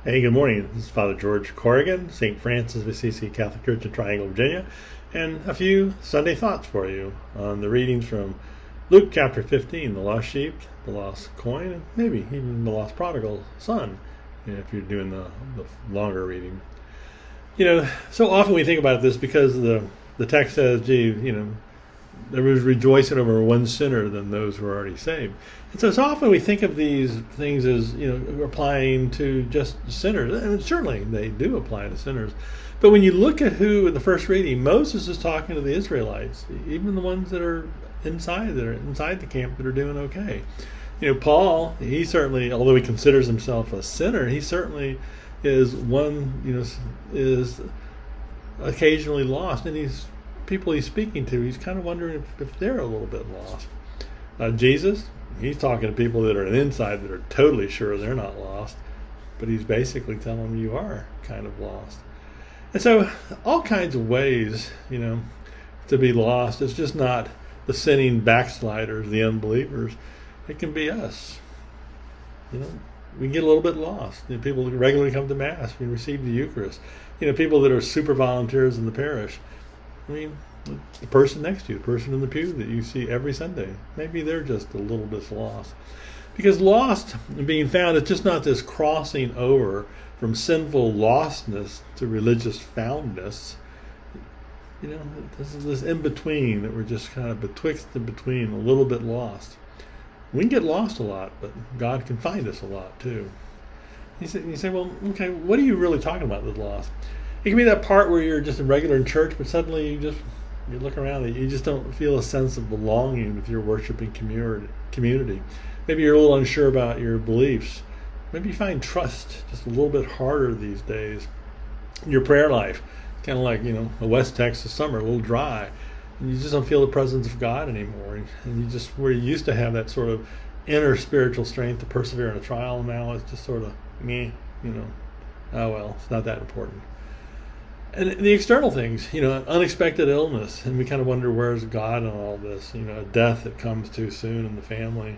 Hey, good morning. This is Father George Corrigan, St. Francis of Assisi Catholic Church in Triangle, Virginia, and a few Sunday thoughts for you on the readings from Luke chapter 15, the lost sheep, the lost coin, and maybe even the lost prodigal son, if you're doing the longer reading. So often we think about this because the text says, there was rejoicing over one sinner than those who are already saved. And so often we think of these things as, applying to just sinners. And certainly they do apply to sinners. But when you look at who in the first reading, Moses is talking to the Israelites, even the ones that are inside the camp that are doing okay. Paul, he certainly, although he considers himself a sinner, he certainly is one, is occasionally lost. And people he's speaking to, he's kind of wondering if they're a little bit lost. Jesus, he's talking to people that are on the inside that are totally sure they're not lost, but he's basically telling them you are kind of lost. And so all kinds of ways, to be lost. It's just not the sinning backsliders, the unbelievers. It can be us. We can get a little bit lost. People who regularly come to Mass, we receive the Eucharist. People that are super volunteers in the parish. The person next to you, the person in the pew that you see every Sunday, maybe they're just a little bit lost. Because lost and being found is just not this crossing over from sinful lostness to religious foundness. This is this in-between that we're just kind of betwixt and between, a little bit lost. We can get lost a lot, but God can find us a lot too. You say, well, okay, what are you really talking about with lost? It can be that part where you're just a regular in church, but suddenly you look around and you just don't feel a sense of belonging with your worshiping community. Maybe you're a little unsure about your beliefs. Maybe you find trust just a little bit harder these days. Your prayer life, kind of like, a West Texas summer, a little dry. And you just don't feel the presence of God anymore. And you just, where you used to have that sort of inner spiritual strength to persevere in a trial, now it's just sort of, oh well, it's not that important. And the external things, unexpected illness, and we kind of wonder, where's God in all this? A death that comes too soon in the family,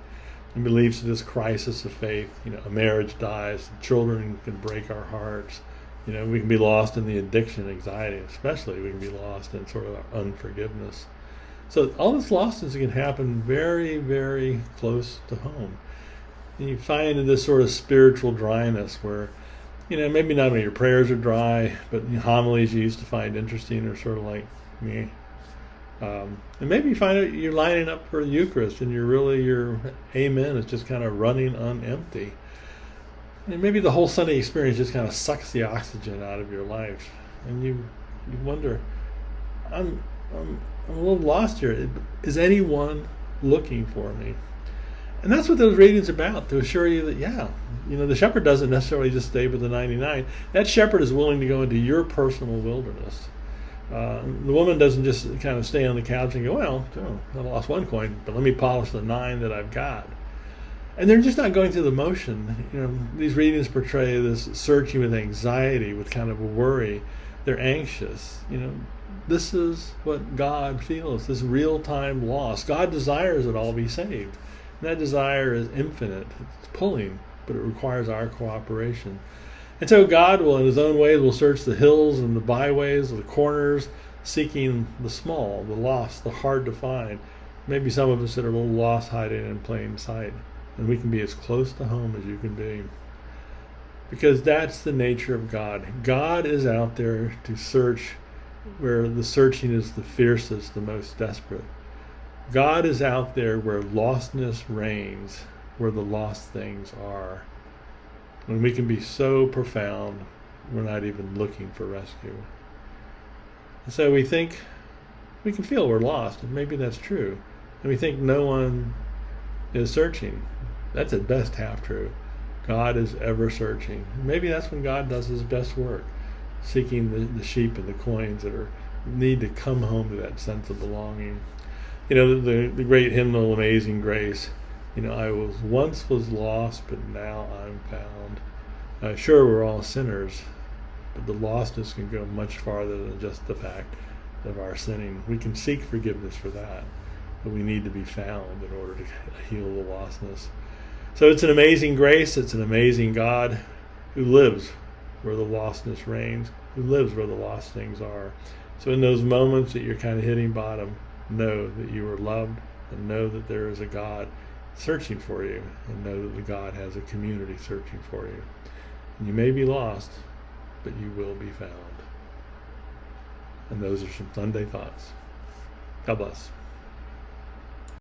and leads to this crisis of faith. A marriage dies, children can break our hearts. We can be lost in the addiction, anxiety, especially we can be lost in sort of unforgiveness. So all this lostness can happen very, very close to home. And you find in this sort of spiritual dryness where, maybe not only your prayers are dry, but homilies you used to find interesting are sort of like me. And maybe you find out you're lining up for the Eucharist and your amen is just kind of running on empty. And maybe the whole Sunday experience just kind of sucks the oxygen out of your life. And you wonder, I'm a little lost here. Is anyone looking for me? And that's what those readings are about, to assure you that, the shepherd doesn't necessarily just stay with the 99. That shepherd is willing to go into your personal wilderness. The woman doesn't just kind of stay on the couch and go, well, I lost one coin, but let me polish the 9 that I've got. And they're just not going through the motion. These readings portray this searching with anxiety, with kind of a worry. They're anxious. This is what God feels, this real-time loss. God desires it all be saved. And that desire is infinite. It's pulling, but it requires our cooperation. And so God will, in his own ways, will search the hills and the byways, the corners, seeking the small, the lost, the hard to find. Maybe some of us that are a little lost hiding in plain sight. And we can be as close to home as you can be. Because that's the nature of God. God is out there to search where the searching is the fiercest, the most desperate. God is out there where lostness reigns, where the lost things are. When we can be so profound, we're not even looking for rescue. And so we can feel we're lost, and maybe that's true. And we think no one is searching. That's at best half true. God is ever searching. Maybe that's when God does his best work, seeking the sheep and the coins that need to come home to that sense of belonging. The great hymnal, Amazing Grace, I once was lost, but now I'm found. Sure, we're all sinners, but the lostness can go much farther than just the fact of our sinning. We can seek forgiveness for that, but we need to be found in order to heal the lostness. So it's an amazing grace. It's an amazing God who lives where the lostness reigns, who lives where the lost things are. So in those moments that you're kind of hitting bottom, know that you are loved, and know that there is a God searching for you, and know that the God has a community searching for you. And you may be lost, but you will be found. And those are some Sunday thoughts. God bless.